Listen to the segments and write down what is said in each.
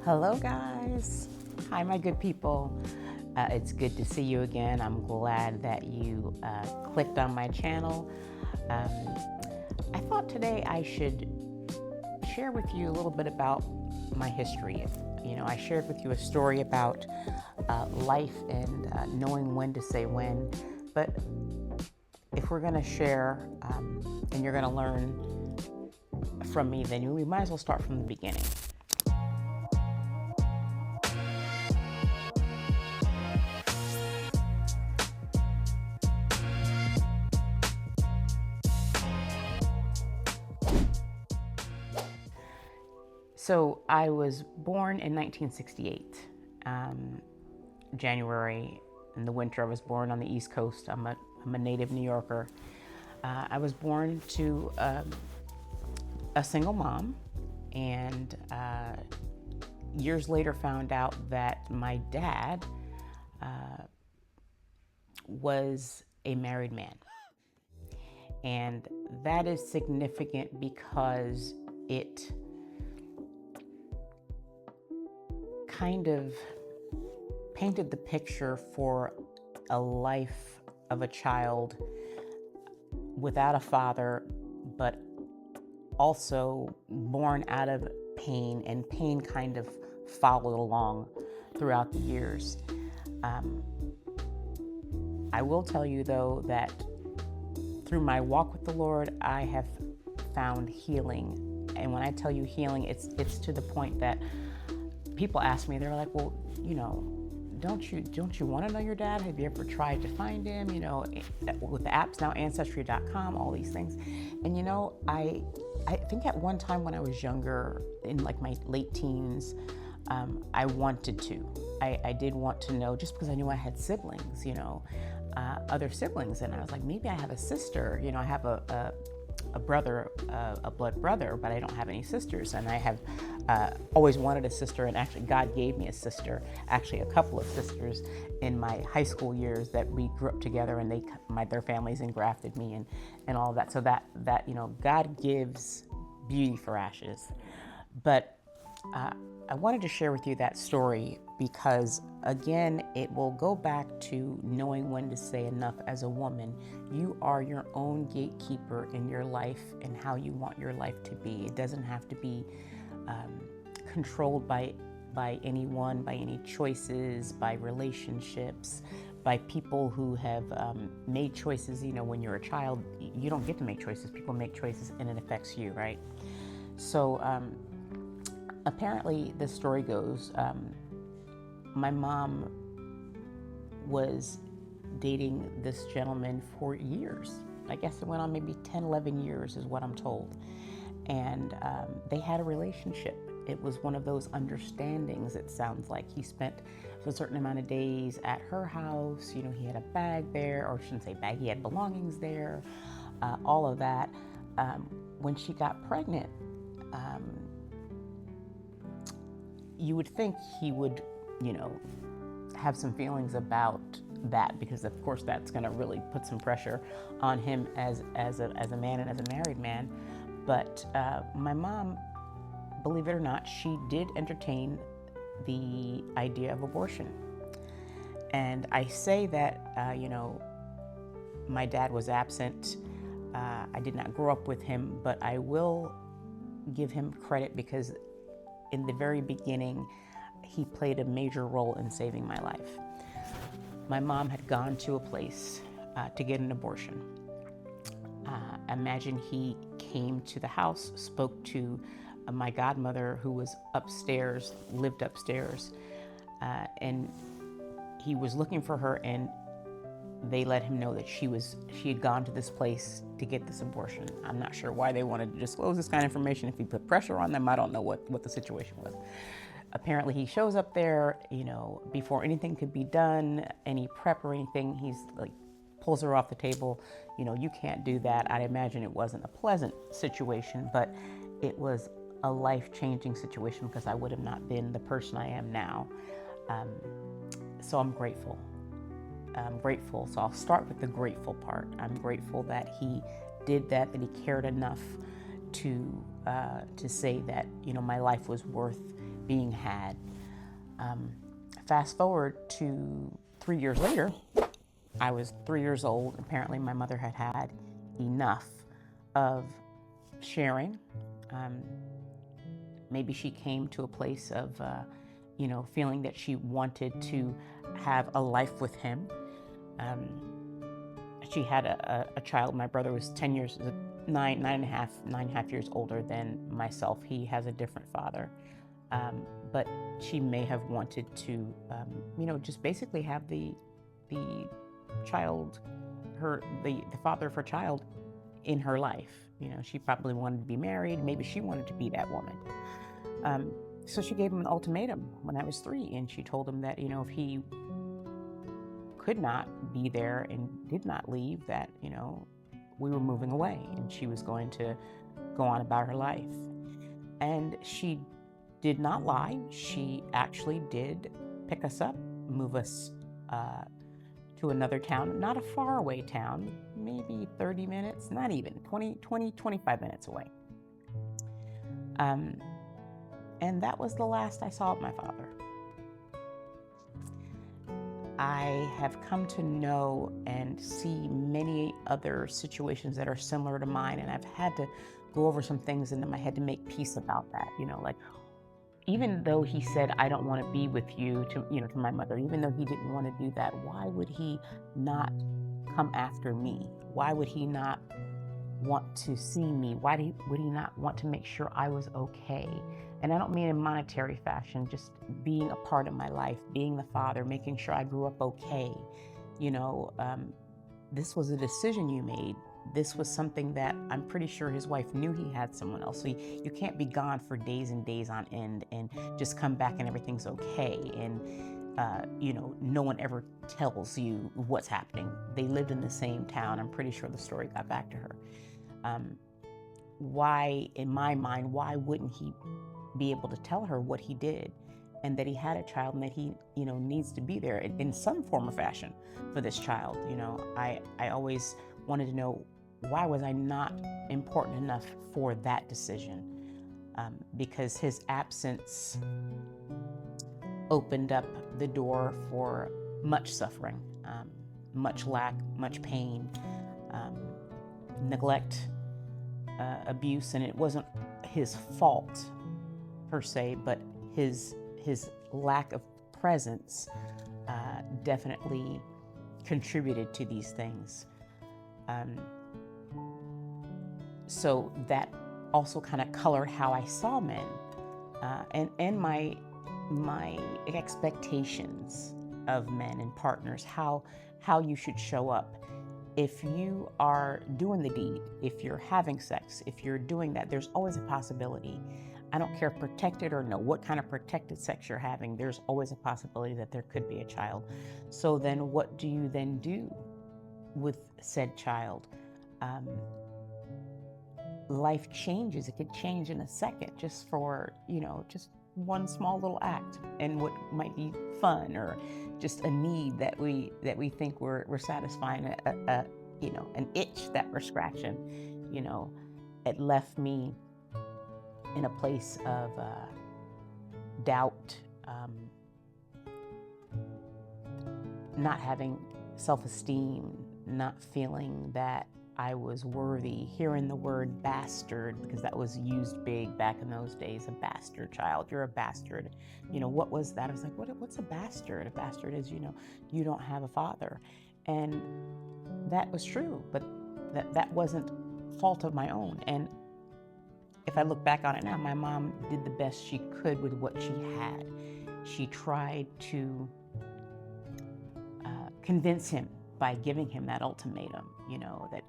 Hello, guys. Hi, my good people. It's good to see you again. I'm glad that you clicked on my channel. I thought today I should share with you a little bit about my history. I shared with you a story about life and knowing when to say when. But if we're going to share and you're going to learn from me, then we might as well start from the beginning. So I was born in 1968, January. In the winter, I was born on the East Coast. I'm a native New Yorker. I was born to a single mom, and years later found out that my dad was a married man. And that is significant because it kind of painted the picture for a life of a child without a father, but also born out of pain, and pain kind of followed along throughout the years. I will tell you, though, that through my walk with the Lord, I have found healing. And when I tell you healing, it's to the point that people ask me, they're like, well, don't you want to know your dad? Have you ever tried to find him? With the apps now, Ancestry.com, all these things. And I think at one time when I was younger, in like my late teens, I wanted to. I did want to know, just because I knew I had siblings, other siblings. And I was like, maybe I have a sister. I have a brother, a blood brother, but I don't have any sisters. And I have always wanted a sister, and actually God gave me a sister, actually a couple of sisters in my high school years that we grew up together, and their families engrafted me and all of that. So that God gives beauty for ashes. But I wanted to share with you that story because, again, it will go back to knowing when to say enough as a woman. You are your own gatekeeper in your life and how you want your life to be. It doesn't have to be controlled by anyone, by any choices, by relationships, by people who have made choices. When you're a child, you don't get to make choices. People make choices and it affects you, right? So apparently, the story goes, my mom was dating this gentleman for years. I guess it went on maybe 10, 11 years is what I'm told. And they had a relationship. It was one of those understandings, it sounds like. He spent a certain amount of days at her house. He had a bag there, or I shouldn't say bag, he had belongings there, all of that. When she got pregnant, you would think he would, have some feelings about that, because of course that's going to really put some pressure on him as a man and as a married man. But my mom, believe it or not, she did entertain the idea of abortion. And I say that, my dad was absent. I did not grow up with him, but I will give him credit because in the very beginning, he played a major role in saving my life. My mom had gone to a place to get an abortion. Imagine he came to the house, spoke to my godmother, who was upstairs, lived upstairs, and he was looking for her, and they let him know that she had gone to this place to get this abortion. I'm not sure why they wanted to disclose this kind of information. If he put pressure on them, I don't know what the situation was. Apparently he shows up there, before anything could be done, any prep or anything, he's like, pulls her off the table. You can't do that. I'd imagine it wasn't a pleasant situation, but it was a life-changing situation because I would have not been the person I am now. So I'm grateful. So I'll start with the grateful part. I'm grateful that he did that he cared enough to say that, my life was worth being had. Fast forward to 3 years later, I was 3 years old. Apparently, my mother had had enough of sharing. Maybe she came to a place of, feeling that she wanted to have a life with him. She had a child. My brother was 10 years, 9.5 years older than myself. He has a different father. But she may have wanted to, just basically have the child, the father of her child in her life. She probably wanted to be married. Maybe she wanted to be that woman. So she gave him an ultimatum when I was 3, and she told him that, if he could not be there and did not leave, that, we were moving away and she was going to go on about her life. And she did not lie. She actually did pick us up, move us to another town, not a far away town, maybe 30 minutes, not even 20, 25 minutes away. And that was the last I saw of my father. I have come to know and see many other situations that are similar to mine, and I've had to go over some things into my head to make peace about that. Like, even though he said, I don't want to be with you, to my mother, even though he didn't want to do that, why would he not come after me? Why would he not want to see me? Why would he not want to make sure I was okay? And I don't mean in monetary fashion, just being a part of my life, being the father, making sure I grew up okay. This was a decision you made. This was something that I'm pretty sure his wife knew he had someone else. So you can't be gone for days and days on end and just come back and everything's okay. And, no one ever tells you what's happening. They lived in the same town. I'm pretty sure the story got back to her. Why, in my mind, why wouldn't he be able to tell her what he did and that he had a child and that he, needs to be there in some form or fashion for this child? I always wanted to know, why was I not important enough for that decision? Because his absence opened up the door for much suffering, much lack, much pain, neglect, abuse. And it wasn't his fault per se, but his lack of presence definitely contributed to these things. So that also kind of colored how I saw men, and my expectations of men and partners, how you should show up. If you are doing the deed, if you're having sex, if you're doing that, there's always a possibility. I don't care, protected or no, what kind of protected sex you're having, there's always a possibility that there could be a child. So then what do you then do with said child? Life changes. It could change in a second just for, just one small little act and what might be fun or just a need that we think we're satisfying, an itch that we're scratching. It left me in a place of doubt, not having self-esteem, not feeling that I was worthy, hearing the word bastard, because that was used big back in those days, a bastard child, you're a bastard. What was that? I was like, what's a bastard? A bastard is, you don't have a father. And that was true, but that wasn't fault of my own. And if I look back on it now, my mom did the best she could with what she had. She tried to convince him by giving him that ultimatum, that,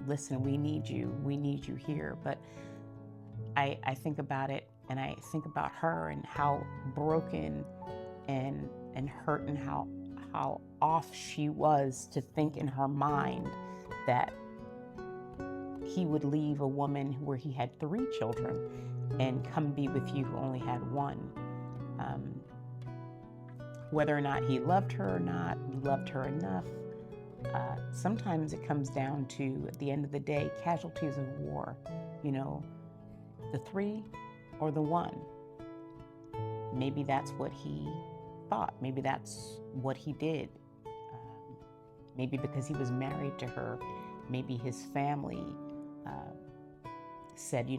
listen, we need you here. But I think about it and I think about her and how broken and hurt and how off she was to think in her mind that he would leave a woman where he had 3 children and come be with you who only had 1. Whether or not he loved her or not, he loved her enough. Sometimes it comes down to, at the end of the day, casualties of war, the 3 or the 1. Maybe that's what he thought. Maybe that's what he did. Maybe because he was married to her, maybe his family said, you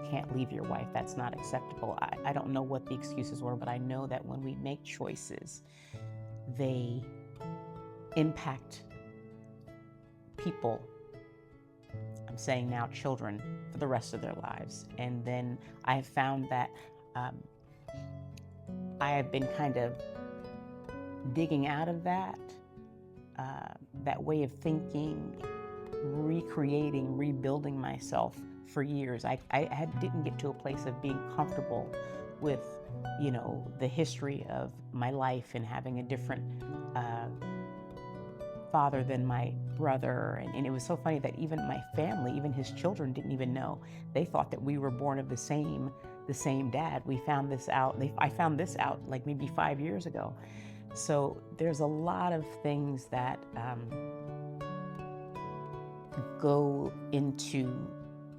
can't leave your wife. That's not acceptable. I don't know what the excuses were, but I know that when we make choices, they impact people. I'm saying now children for the rest of their lives. And then I have found that I have been kind of digging out of that way of thinking, recreating, rebuilding myself for years. I didn't get to a place of being comfortable with, the history of my life and having a different father than my brother. And it was so funny that even my family, even his children, didn't even know. They thought that we were born of the same dad. We found this out. I found this out like maybe 5 years ago. So there's a lot of things that go into,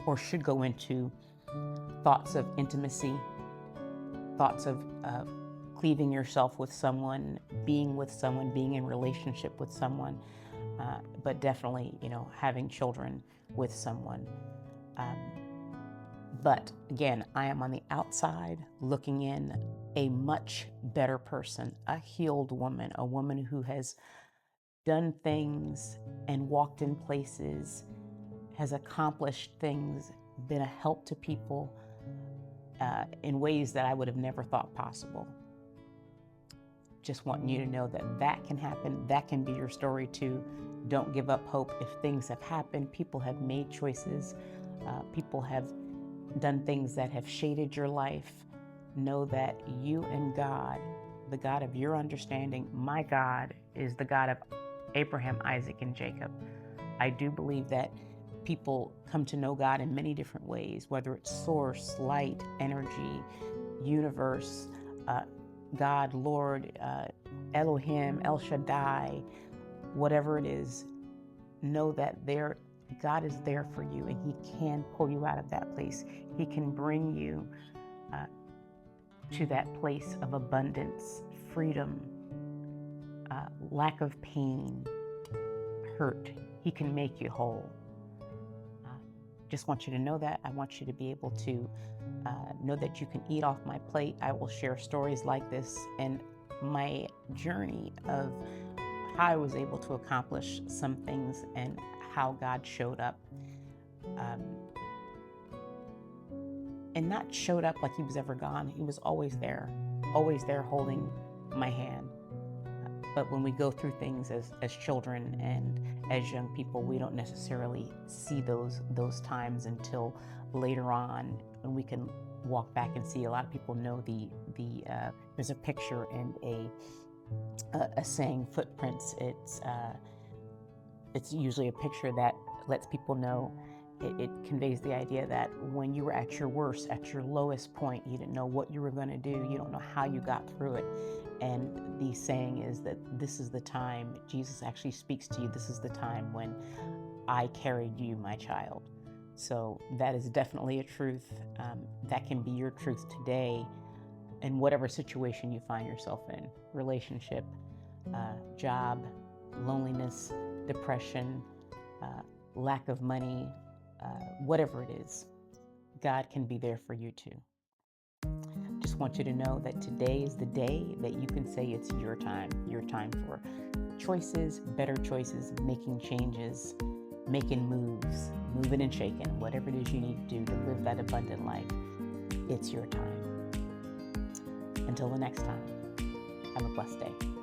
or should go into, thoughts of intimacy, thoughts of cleaving yourself with someone, being in relationship with someone, but definitely, having children with someone. But again, I am on the outside looking in, a much better person, a healed woman, a woman who has done things and walked in places, has accomplished things, been a help to people in ways that I would have never thought possible. Just wanting you to know that can happen. That can be your story too. Don't give up hope. If things have happened, people have made choices, people have done things that have shaded your life, know that you and God, the God of your understanding, my God, is the God of Abraham, Isaac, and Jacob. I do believe that people come to know God in many different ways, whether it's source, light, energy, universe, God, Lord, Elohim, El Shaddai, whatever it is. Know that God is there for you, and He can pull you out of that place. He can bring you to that place of abundance, freedom, lack of pain, hurt. He can make you whole. Just want you to know that. I want you to be able to know that you can eat off my plate. I will share stories like this and my journey of how I was able to accomplish some things and how God showed up. And not showed up like He was ever gone. He was always there holding my hand. But when we go through things as children and as young people, we don't necessarily see those times until later on, when we can walk back and see. A lot of people know there's a picture and a saying, footprints. It's usually a picture that lets people know. It conveys the idea that when you were at your worst, at your lowest point, you didn't know what you were going to do. You don't know how you got through it. And the saying is that this is the time, Jesus actually speaks to you, this is the time when I carried you, my child. So that is definitely a truth. That can be your truth today in whatever situation you find yourself in. Relationship, job, loneliness, depression, lack of money, whatever it is, God can be there for you too. Just want you to know that today is the day that you can say it's your time for choices, better choices, making changes, making moves, moving and shaking, whatever it is you need to do to live that abundant life. It's your time. Until the next time, have a blessed day.